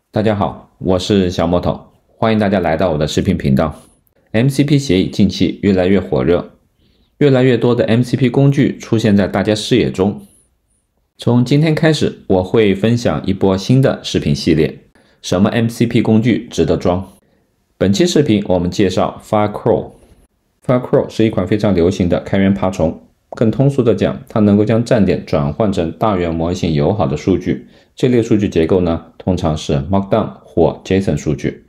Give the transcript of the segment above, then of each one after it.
大家好，我是小木头，欢迎大家来到我的视频频道。MCP 协议近期越来越火热，越来越多的 MCP 工具出现在大家视野中。从今天开始，我会分享一波新的视频系列，什么 MCP 工具值得装？本期视频我们介绍 Firecrawl。Firecrawl 是一款非常流行的开源爬虫。更通俗的讲，它能够将站点转换成大语言模型友好的数据。这类数据结构呢，通常是 Markdown 或 JSON 数据。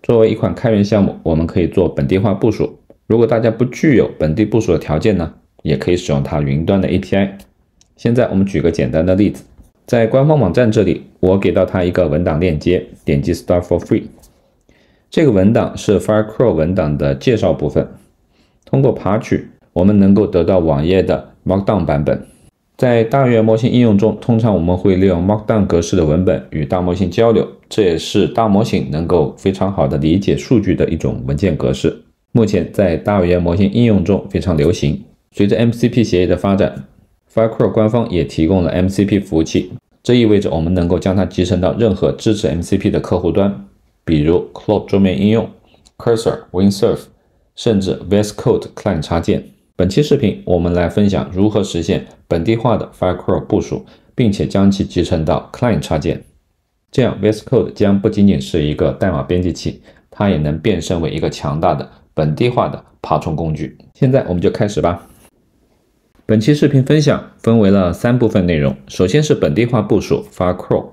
作为一款开源项目，我们可以做本地化部署。如果大家不具有本地部署的条件呢，也可以使用它云端的 API。现在我们举个简单的例子，在官方网站这里，我给到它一个文档链接，点击 Start for Free。这个文档是 Firecrawl 文档的介绍部分。通过爬取，我们能够得到网页的 Markdown 版本。在大语言模型应用中，通常我们会利用 Markdown 格式的文本与大模型交流，这也是大模型能够非常好的理解数据的一种文件格式。目前在大语言模型应用中非常流行。随着 MCP 协议的发展， Firecrawl 官方也提供了 MCP 服务器，这意味着我们能够将它集成到任何支持 MCP 的客户端，比如 Claude 桌面应用、Cursor、Windsurf， 甚至 VS Code Client 插件。本期视频我们来分享如何实现本地化的 Firecrawl 部署，并且将其集成到 Client 插件。这样 VS Code 将不仅仅是一个代码编辑器，它也能变身为一个强大的本地化的爬虫工具。现在我们就开始吧。本期视频分享分为了3部分内容，首先是本地化部署 Firecrawl，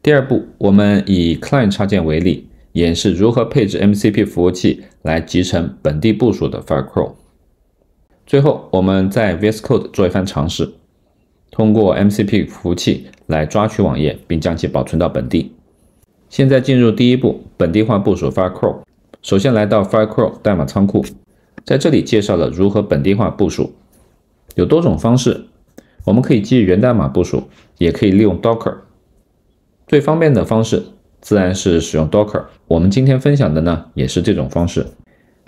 第二步我们以 Client 插件为例，演示如何配置 MCP 服务器来集成本地部署的 Firecrawl。最后，我们在 VS Code 做一番尝试，通过 MCP 服务器来抓取网页，并将其保存到本地。现在进入第一步，本地化部署 Firecrawl。首先来到 Firecrawl 代码仓库，在这里介绍了如何本地化部署。有多种方式，我们可以基于源代码部署，也可以利用 Docker。最方便的方式自然是使用 Docker， 我们今天分享的呢，也是这种方式。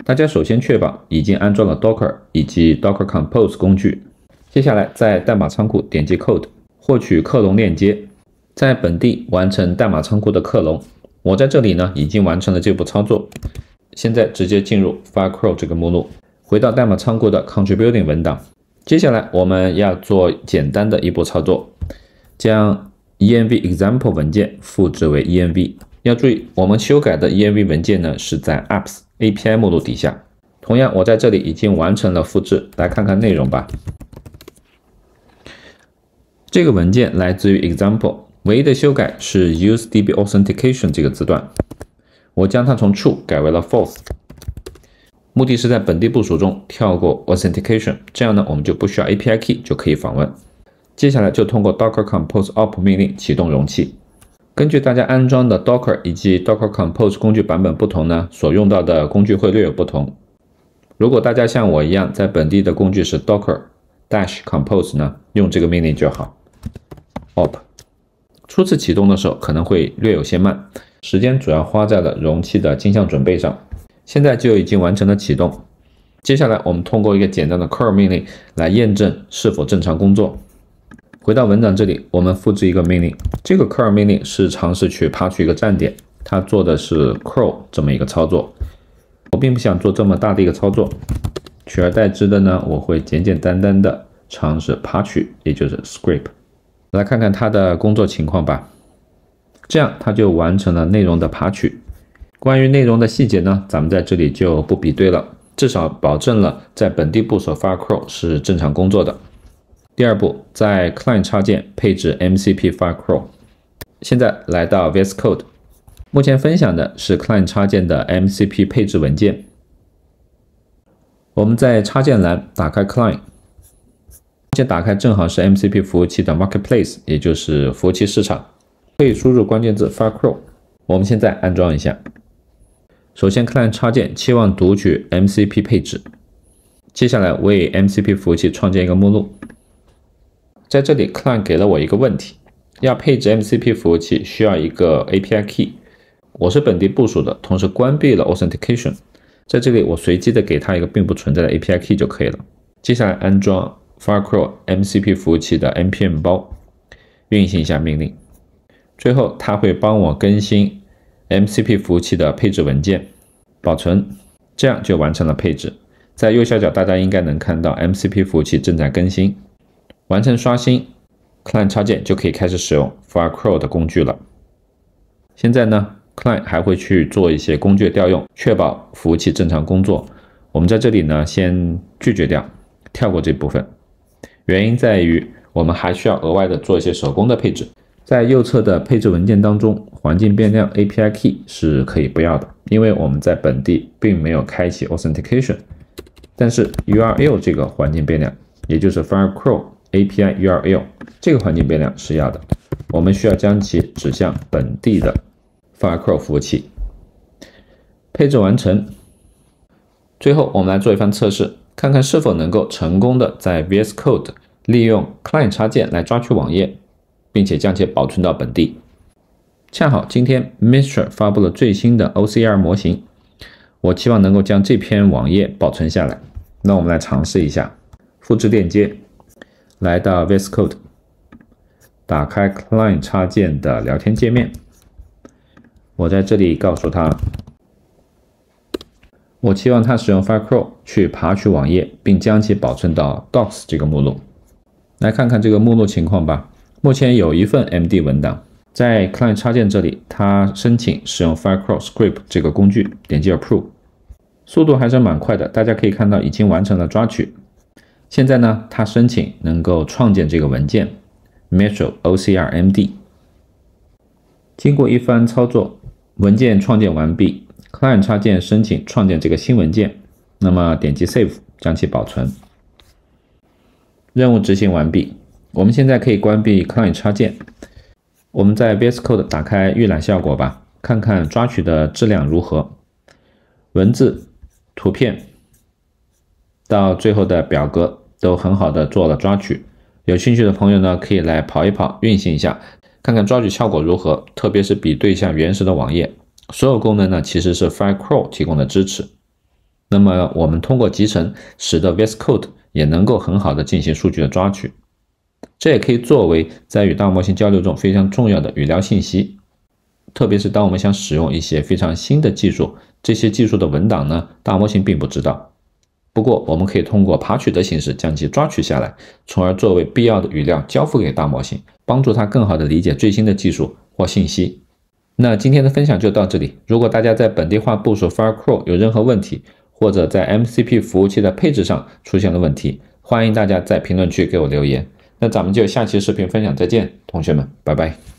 大家首先确保已经安装了 Docker 以及 Docker Compose 工具。接下来在代码仓库点击 Code， 获取克隆链接，在本地完成代码仓库的克隆。我在这里呢已经完成了这步操作。现在直接进入 Firecrawl 这个目录，回到代码仓库的 Contributing 文档。接下来我们要做简单的一步操作，将 env example 文件复制为 env。要注意，我们修改的 env 文件呢是在 apps API 目录底下。同样，我在这里已经完成了复制，来看看内容吧。这个文件来自于 example， 唯一的修改是 use DB authentication 这个字段，我将它从 true 改为了 false， 目的是在本地部署中跳过 authentication， 这样呢我们就不需要 API key 就可以访问。接下来就通过 Docker Compose op 命令启动容器。根据大家安装的 Docker 以及 Docker Compose 工具版本不同呢，所用到的工具会略有不同。如果大家像我一样，在本地的工具是 Docker -compose 呢，用这个命令就好。op 初次启动的时候可能会略有些慢，时间主要花在了容器的镜像准备上。现在就已经完成了启动。接下来我们通过一个简单的 curl 命令来验证是否正常工作。回到文档这里，我们复制一个命令。这个 curl 命令是尝试去爬取一个站点，它做的是 curl 这么一个操作。我并不想做这么大的一个操作，取而代之的呢，我会简简单单的尝试爬取，也就是 scrape。来看看它的工作情况吧。这样它就完成了内容的爬取。关于内容的细节呢，咱们在这里就不比对了，至少保证了在本地部署 Firecrawl 是正常工作的。第二步，在 Client 插件配置 MCP Firecrawl。现在来到 VS Code， 目前分享的是 Client 插件的 MCP 配置文件。我们在插件栏打开 Client， 目前打开正好是 MCP 服务器的 Marketplace， 也就是服务器市场，可以输入关键字 Firecrawl。我们现在安装一下。首先 Client 插件期望读取 MCP 配置，接下来为 MCP 服务器创建一个目录。在这里 Client 给了我一个问题，要配置 MCP 服务器需要一个 API key， 我是本地部署的，同时关闭了 Authentication， 在这里我随机的给它一个并不存在的 API key 就可以了。接下来安装 Firecrawl MCP 服务器的 npm 包，运行一下命令，最后它会帮我更新 MCP 服务器的配置文件，保存，这样就完成了配置。在右下角大家应该能看到 MCP 服务器正在更新，完成刷新 Client 插件就可以开始使用 Firecrawl 的工具了。现在呢 Client 还会去做一些工具调用，确保服务器正常工作。我们在这里呢先拒绝掉，跳过这部分。原因在于我们还需要额外的做一些手工的配置。在右侧的配置文件当中，环境变量 API Key 是可以不要的，因为我们在本地并没有开启 Authentication。但是 URL 这个环境变量，也就是 Firecrawl API URL 这个环境变量是要的，我们需要将其指向本地的 Firecrawl 服务器。配置完成，最后我们来做一番测试，看看是否能够成功的在 VS Code 利用 Client 插件来抓取网页，并且将其保存到本地。恰好今天 Mistral 发布了最新的 OCR 模型，我期望能够将这篇网页保存下来。那我们来尝试一下，复制链接，来到 VS Code， 打开 Client 插件的聊天界面。我在这里告诉他，我期望他使用 Firecrawl 去爬取网页，并将其保存到 Docs 这个目录。来看看这个目录情况吧。目前有一份 MD 文档，在 Client 插件这里，他申请使用 Firecrawl Script 这个工具，点击 Approve。速度还是蛮快的，大家可以看到已经完成了抓取。现在呢，他申请能够创建这个文件 Mistral OCR MD。经过一番操作，文件创建完毕 ，Client 插件申请创建这个新文件，那么点击 Save 将其保存。任务执行完毕，我们现在可以关闭 Client 插件。我们在 VS Code 打开预览效果吧，看看抓取的质量如何。文字、图片到最后的表格都很好的做了抓取，有兴趣的朋友呢可以来跑一跑，运行一下，看看抓取效果如何，特别是比对一下原始的网页。所有功能呢其实是 Firecrawl 提供的支持。那么我们通过集成，使得 VS Code 也能够很好的进行数据的抓取，这也可以作为在与大模型交流中非常重要的语料信息。特别是当我们想使用一些非常新的技术，这些技术的文档呢，大模型并不知道。不过我们可以通过爬取的形式将其抓取下来，从而作为必要的语料交付给大模型，帮助它更好的理解最新的技术或信息。那今天的分享就到这里。如果大家在本地化部署 Firecrawl 有任何问题，或者在 MCP 服务器的配置上出现了问题，欢迎大家在评论区给我留言。那咱们就下期视频分享再见，同学们，拜拜。